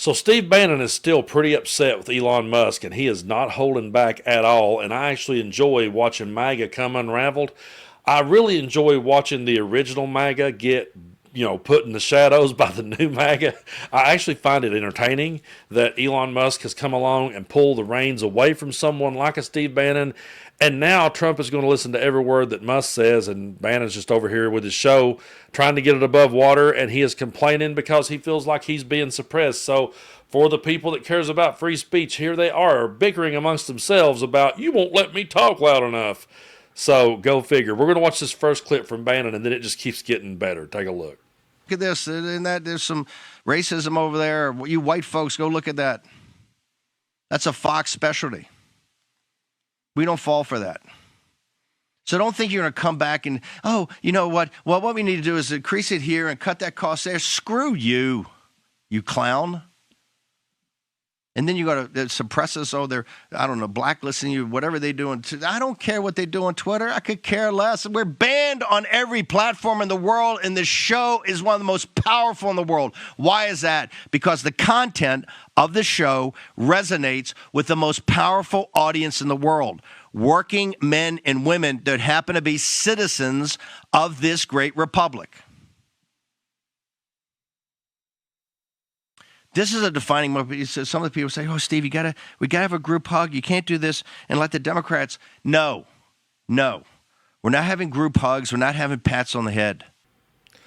So Steve Bannon is still pretty upset with Elon Musk, and he is not holding back at all. And I actually enjoy watching Maga come unraveled. I really enjoy watching the original Maga get, put in the shadows by the new Maga. I actually find it entertaining that Elon Musk has come along and pulled the reins away from someone like a Steve Bannon. And now Trump is going to listen to every word that Musk says, and Bannon's just over here with his show trying to get it above water, and he is complaining because he feels like he's being suppressed. So for the people that cares about free speech, here they are bickering amongst themselves about, you won't let me talk loud enough. So go figure. We're going to watch this first clip from Bannon, and then it just keeps getting better. Take a look. Look at this. And that there's some racism over there. You white folks, go look at that. That's a Fox specialty. We don't fall for that. So don't think you're going to come back and, oh, you know what? Well, what we need to do is increase it here and cut that cost there. Screw you, you clown. And then you got to suppress us. Oh, they're, I don't know, blacklisting you, whatever they do. I don't care what they do on Twitter. I could care less. We're banned on every platform in the world, and this show is one of the most powerful in the world. Why is that? Because the content of the show resonates with the most powerful audience in the world. Working men and women that happen to be citizens of this great republic. This is a defining moment. Some of the people say, "Oh, Steve, we gotta have a group hug. You can't do this and let the Democrats." No, we're not having group hugs. We're not having pats on the head.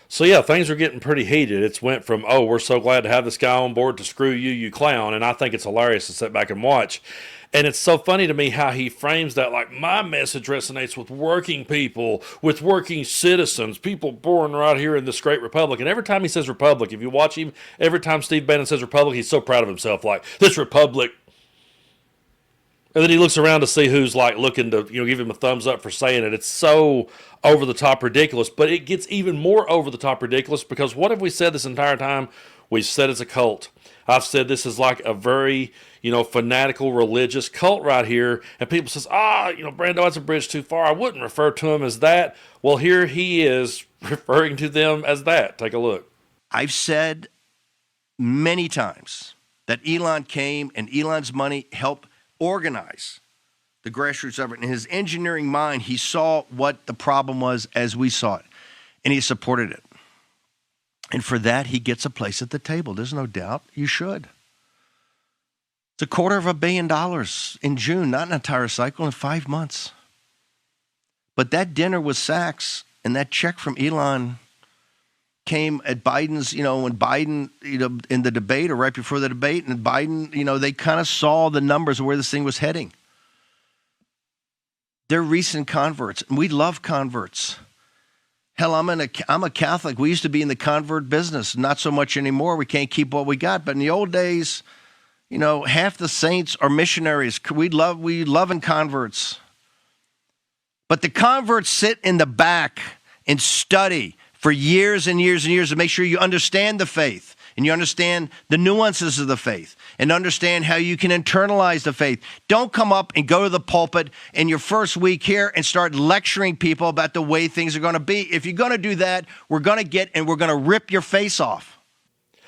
So yeah, things are getting pretty heated. It's went from, oh, we're so glad to have this guy on board, to screw you, you clown. And I think it's hilarious to sit back and watch. And it's so funny to me how he frames that like, my message resonates with working people, with working citizens, people born right here in this great republic. And every time he says republic, if you watch him, every time Steve Bannon says republic, he's so proud of himself, like, this republic. And then he looks around to see who's like looking to, give him a thumbs up for saying it. It's so over the top ridiculous, but it gets even more over the top ridiculous because what have we said this entire time? We've said it's a cult. I've said this is like a very, fanatical religious cult right here. And people says, Brando, that's a bridge too far. I wouldn't refer to him as that. Well, here he is referring to them as that. Take a look. I've said many times that Elon came and Elon's money helped organize the grassroots effort. In his engineering mind, he saw what the problem was as we saw it, and he supported it. And for that, he gets a place at the table. There's no doubt. You should. It's $250 million in June, not an entire cycle, in 5 months. But that dinner with Sachs and that check from Elon came at Biden's, when Biden, in the debate or right before the debate, and Biden, they kind of saw the numbers of where this thing was heading. They're recent converts, and we love converts. Hell, I'm a Catholic. We used to be in the convert business. Not so much anymore. We can't keep what we got. But in the old days, half the saints are missionaries. We love in converts. But the converts sit in the back and study for years and years and years to make sure you understand the faith and you understand the nuances of the faith and understand how you can internalize the faith. Don't come up and go to the pulpit in your first week here and start lecturing people about the way things are going to be. If you're going to do that, we're going to rip your face off.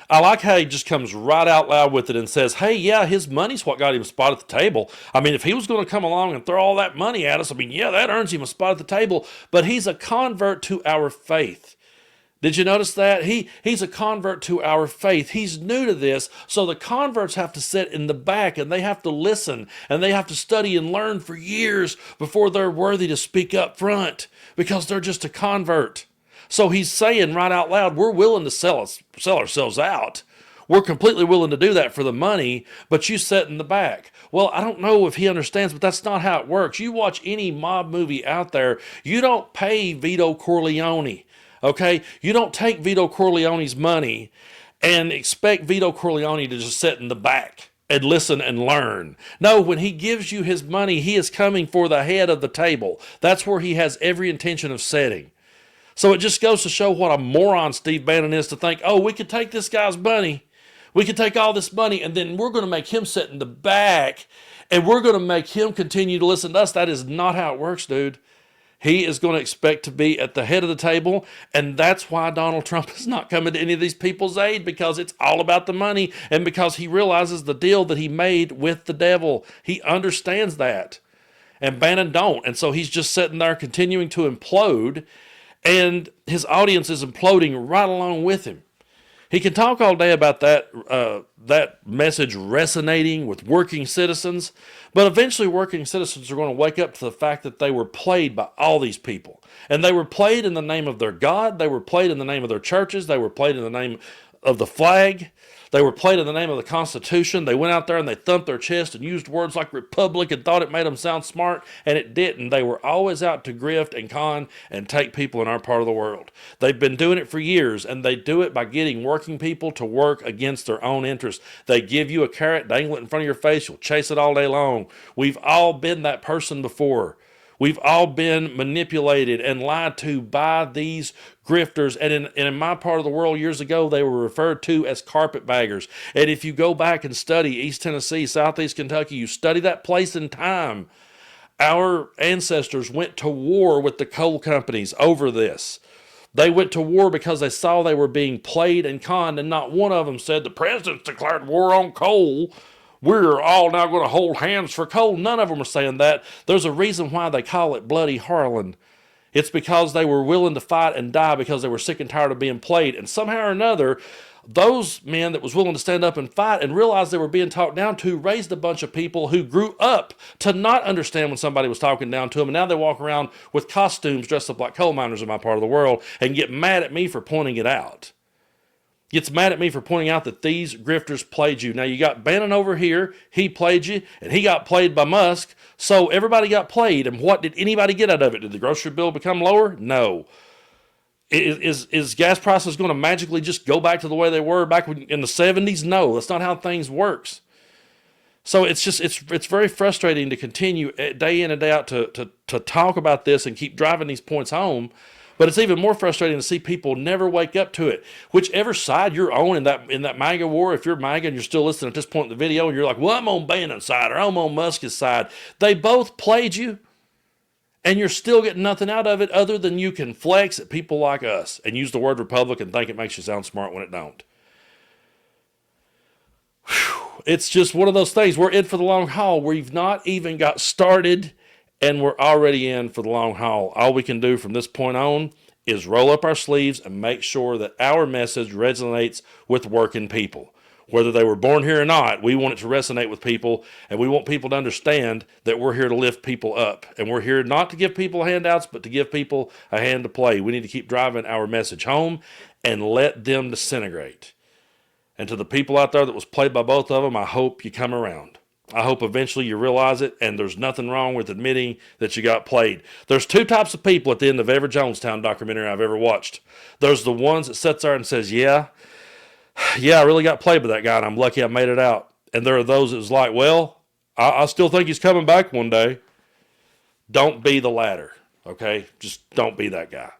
I like how he just comes right out loud with it and says, hey, yeah, his money's what got him a spot at the table. I mean, if he was going to come along and throw all that money at us, yeah, that earns him a spot at the table. But he's a convert to our faith. Did you notice that? He's a convert to our faith. He's new to this, so the converts have to sit in the back and they have to listen and they have to study and learn for years before they're worthy to speak up front because they're just a convert. So he's saying right out loud, we're willing to sell ourselves out. We're completely willing to do that for the money, but you sit in the back. Well, I don't know if he understands, but that's not how it works. You watch any mob movie out there, you don't pay Vito Corleone. Okay, you don't take Vito Corleone's money and expect Vito Corleone to just sit in the back and listen and learn. No, when he gives you his money, he is coming for the head of the table. That's where he has every intention of sitting. So it just goes to show what a moron Steve Bannon is to think, oh, we could take this guy's money. We could take all this money and then we're going to make him sit in the back and we're going to make him continue to listen to us. That is not how it works, dude. He is going to expect to be at the head of the table. And that's why Donald Trump is not coming to any of these people's aid, because it's all about the money and because he realizes the deal that he made with the devil. He understands that. And Bannon don't. And so he's just sitting there continuing to implode, and his audience is imploding right along with him. He can talk all day about that message resonating with working citizens, but eventually working citizens are going to wake up to the fact that they were played by all these people. And they were played in the name of their God. They were played in the name of their churches. They were played in the name of the flag. They were played in the name of the Constitution. They went out there and they thumped their chest and used words like republic and thought it made them sound smart, and it didn't. They were always out to grift and con and take people in our part of the world. They've been doing it for years, and they do it by getting working people to work against their own interests. They give you a carrot, dangle it in front of your face, you'll chase it all day long. We've all been that person before. We've all been manipulated and lied to by these grifters. And in my part of the world years ago, they were referred to as carpetbaggers. And if you go back and study East Tennessee, Southeast Kentucky, you study that place in time, our ancestors went to war with the coal companies over this. They went to war because they saw they were being played and conned, and not one of them said, the president's declared war on coal. We're all now going to hold hands for coal. None of them are saying that. There's a reason why they call it Bloody Harlan. It's because they were willing to fight and die because they were sick and tired of being played. And somehow or another, those men that was willing to stand up and fight and realize they were being talked down to raised a bunch of people who grew up to not understand when somebody was talking down to them. And now they walk around with costumes dressed up like coal miners in my part of the world and get mad at me for pointing it out. Gets mad at me for pointing out that these grifters played you. Now, you got Bannon over here. He played you, and he got played by Musk. So everybody got played. And what did anybody get out of it? Did the grocery bill become lower? No. Is gas prices going to magically just go back to the way they were back in the 70s? No, that's not how things works. So it's very frustrating to continue day in and day out to talk about this and keep driving these points home. But it's even more frustrating to see people never wake up to it. Whichever side you're on in that MAGA war, if you're MAGA and you're still listening at this point in the video, and you're like, well, I'm on Bannon's side or I'm on Musk's side. They both played you, and you're still getting nothing out of it other than you can flex at people like us and use the word Republic and think it makes you sound smart when it don't. Whew. It's just one of those things. We're in for the long haul. We've not even got started, and we're already in for the long haul. All we can do from this point on is roll up our sleeves and make sure that our message resonates with working people. Whether they were born here or not, we want it to resonate with people, and we want people to understand that we're here to lift people up. And we're here not to give people handouts, but to give people a hand to play. We need to keep driving our message home and let them disintegrate. And to the people out there that was played by both of them, I hope you come around. I hope eventually you realize it, and there's nothing wrong with admitting that you got played. There's two types of people at the end of every Jonestown documentary I've ever watched. There's the ones that sits there and says, yeah, I really got played by that guy, and I'm lucky I made it out. And there are those that's like, well, I still think he's coming back one day. Don't be the latter, okay? Just don't be that guy.